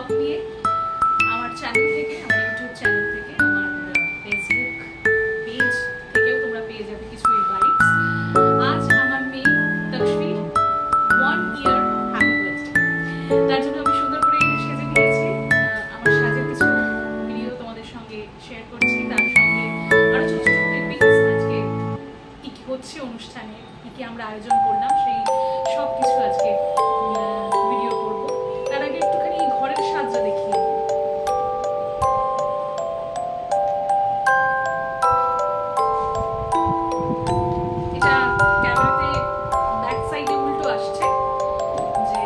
Blog নিয়ে আমার channel থেকে, আমার ইউটিউব চ্যানেল থেকে, আমার ফেসবুক পেজ থেকেও তোমরা পেয়ে যাবে কিছু ইনভাইটস। আজ আমার মেয়ে তকসফির 1 year হ্যাপি বার্থডে। তার জন্য আমি সুন্দর করে সেজে নিয়েছি। আমার সাজের কিছু ভিডিও তোমাদের সঙ্গে শেয়ার করছি, তার সঙ্গে আরো ছোট ছোট ক্লিপিংস আজকে কি কি হচ্ছে অনুষ্ঠানে, কি কি আমরা আয়োজন করলাম সেই সব কিছু আজকে ভিডিও করব। তার আগে একটুখানি ঘরের সাজটা দেখিয়ে দিই। এটা ক্যামেরাতে ব্যাক সাইডে উল্টো আসছে, যে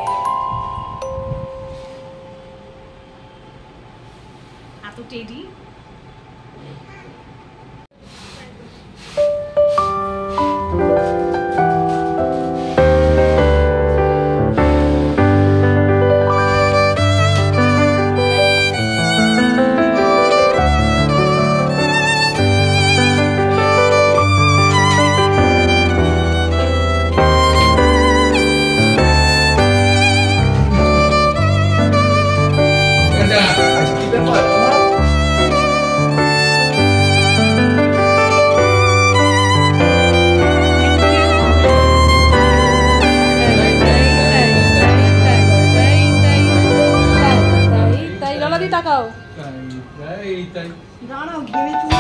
এত টেডি। তাকাও দাঁড়াও, ঘেমে চুলে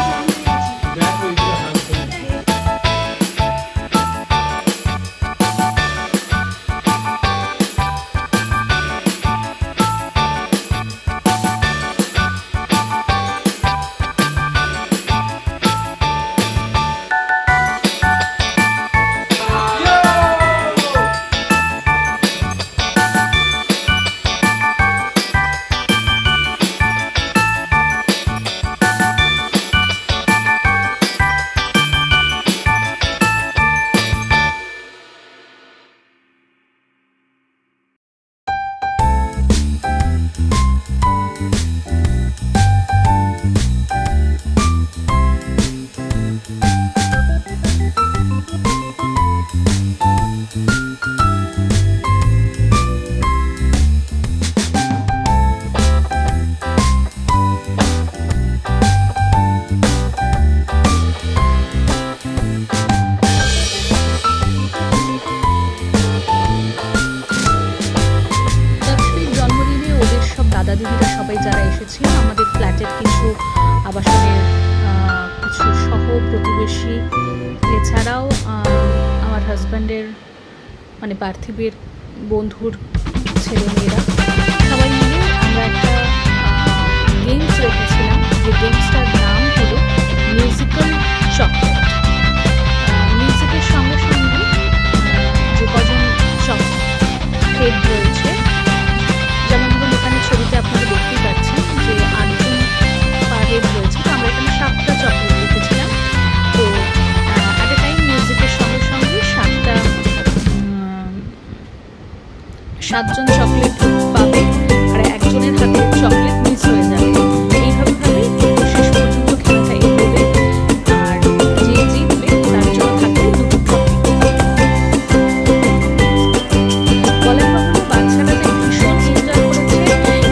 দিদিরা সবাই যারা এসেছিল, আমাদের ফ্ল্যাটের কিছু আবাসনের কিছু সহ প্রতিবেশী, এছাড়াও আমার হাজব্যান্ডের মানে পার্থিবের বন্ধুর ছেলেমেয়েরা, সবাই মিলে আমরা একটা গেমস রেখেছিলাম, যে গেমসটার নাম হলো মিউজিক্যাল চকলেট। মিউজিকের সঙ্গে সঙ্গে যে কজন হেড রয়েছে, যেমন ধরুন এখানে ছবিতে আপনারা দেখতেই পাচ্ছেন যে 8জন পার হেড রয়েছে, তো আমরা এখানে 7টা চকলেট রেখেছিলাম। তো অ্যাট এ টাইম মিউজিকের সঙ্গে সঙ্গে 7জন চকলেট পাবে, আর একজনের হাতে চকলেট মিস হয়ে যাবে। এইভাবে শেষ পর্যন্ত খেলাটা এগোবে, আর যে জিতবে তার জন্য থাকবে 2টো ট্রফি। বলার কথা বাচ্চারা যে ভীষণ এনজয় করেছে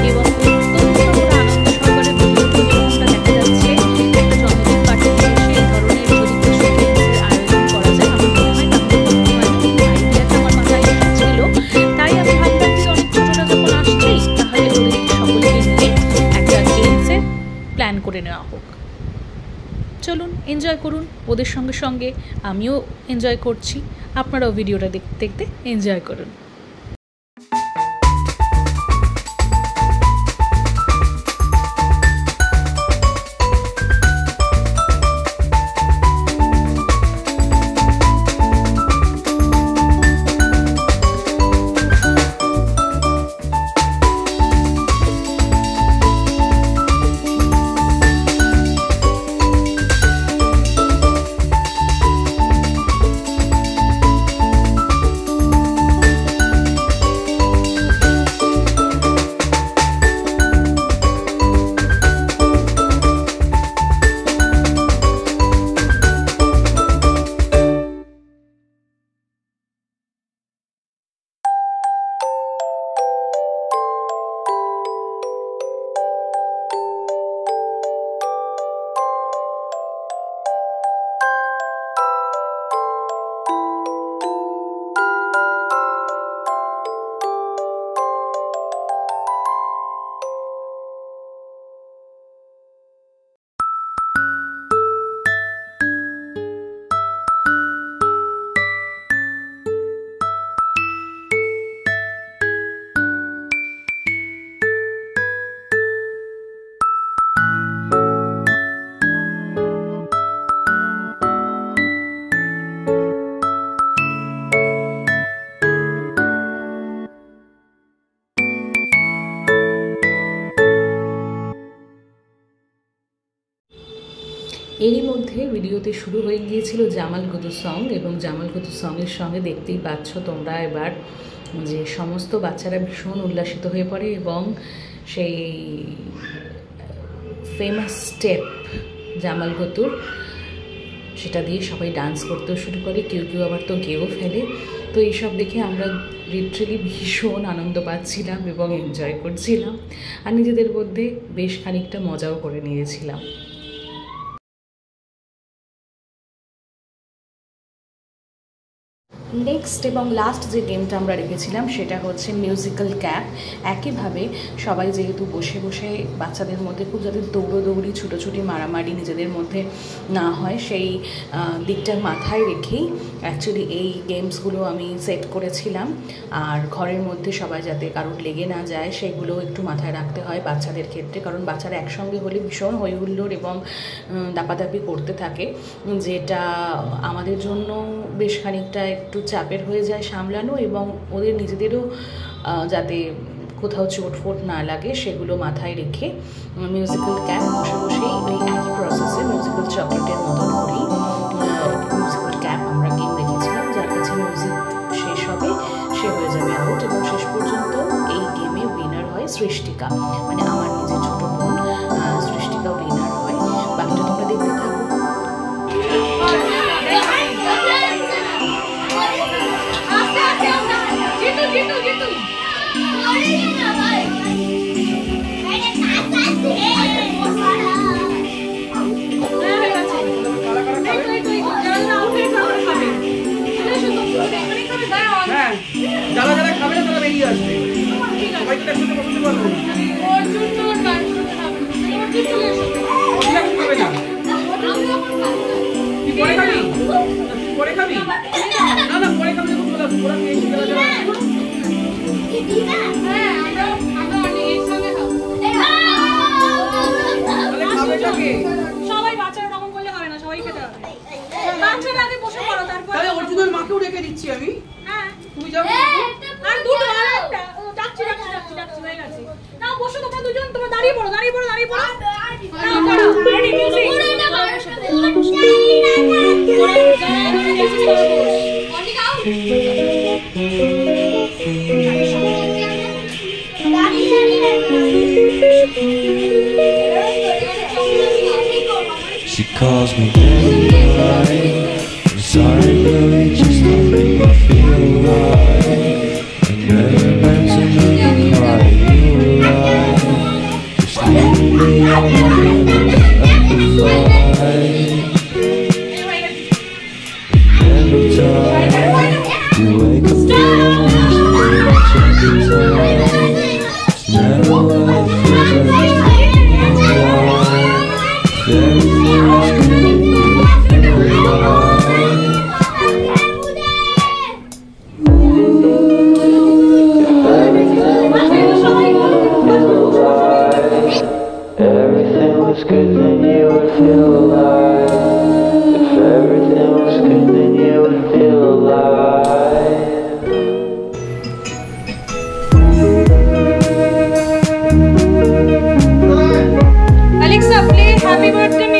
এবং অত্যন্ত ওরা আনন্দ সহকারে ভিডিওটা দেখা যাচ্ছে। একটা জন্মদিন পার্টিতে এসে এই ধরনের যদি কিছু গেমসের আয়োজন করা যায়, আমার মনে হয় তাহলে আইডিয়াটা আমার মাথায় ছিল। তাই আমি ভাবলাম যে অনেক ছোটরা যখন আসছেই, তাহলে ওদেরকে সকলকে নিয়ে একটা গেমসের প্ল্যান করে নেওয়া হোক। চলুন এনজয় করুন, ওদের সঙ্গে সঙ্গে আমিও এনজয় করছি, আপনারাও ভিডিওটা দেখতে দেখতে এনজয় করুন। মধ্যে ভিডিওতে শুরু হয়ে গিয়েছিল জামাল গুদু সং, এবং জামাল গুদু সঙের সঙ্গে দেখতেই পাচ্ছ তোমরা এবার যে সমস্ত বাচ্চারা ভীষণ উল্লাসিত হয়ে পড়ে এবং সেই ফেমাস স্টেপ জামাল গুতুর সেটা দিয়ে সবাই ডান্স করতেও শুরু করে, কেউ কেউ আবার তো গেয়েও ফেলে। তো এইসব দেখে আমরা লিটারেলি ভীষণ আনন্দ পাচ্ছিলাম এবং এনজয় করছিলাম, আর নিজেদের মধ্যে বেশ খানিকটা মজাও করে নিয়েছিলাম। নেক্সট এবং লাস্ট যে গেমটা আমরা রেখেছিলাম সেটা হচ্ছে মিউজিক্যাল ক্যাপ। একইভাবে সবাই যেহেতু বসে বসে বাচ্চাদের মধ্যে খুব যাতে দৌড়োদৌড়ি ছুটোছুটি মারামারি নিজেদের মধ্যে না হয় সেই দিকটা মাথায় রেখেই অ্যাকচুয়ালি এই গেমসগুলো আমি সেট করেছিলাম। আর ঘরের মধ্যে সবাই যাতে কারোর লেগে না যায় সেগুলো একটু মাথায় রাখতে হয় বাচ্চাদের ক্ষেত্রে, কারণ বাচ্চারা একসঙ্গে হলে ভীষণ হই হুল্লোড় এবং দাপাদাপি করতে থাকে, যেটা আমাদের জন্য বেশ খানিকটা একটু চাপের হয়ে যায় সামলানো, এবং ওদের নিজেদেরও যাতে কোথাও চোট ফোট না লাগে সেগুলো মাথায় রেখে মিউজিক্যাল ক্যাপ বসে বসেই ওই একই প্রসেসে মিউজিক্যাল চকলেটের মতন করেই মিউজিক্যাল ক্যাপ আমরা গেম রেখেছিলাম। যার কাছে মিউজিক শেষ হবে সে হয়ে যাবে আউট, এবং শেষ পর্যন্ত এই গেমে উইনার হয় সৃষ্টিকা, মানে আমার নিজের ছোট বোন সৃষ্টিকা উইনার হয়। বাকিটা তোমরা দেখতে থাকো। যারা যারা খাবে না তারা বেরিয়ে আসবে, সবাইকে একসাথে বসতে পারবো না। খাবে না তুই পরে খাবি, পরে খাবি না না পরে খাবি যখন চলে আসবো, ওরা খেয়েছি যারা যারা খাবে থাকে। সবাই বাচ্চারা রকম করলে হবে না, সবাই খেতে হবে। বাচ্চারা আগে বসে পড়ো, তারপর তাহলে অর্জুনের মাকেও রেখে দিচ্ছি আমি। হ্যাঁ তুমি যাও আর দুটো আর একটা ডাকছি হয়ে গেছে। নাও বসো তোমরা দুজন, তোমরা দাঁড়িয়ে পড়ো দাঁড়িয়ে পড়ো দাঁড়িয়ে পড়ো। নাও করো ready music. She calls me daddy, I'm sorry but it just don't make me feel right. I never meant to make you cry, you were right. Just leave me alone and amplify. Every time you wake up feeling changes time. It's never what it feels like. Everything was good, then you would feel alive. If everything was good, then you would feel alive. Alexa, play Happy Birthday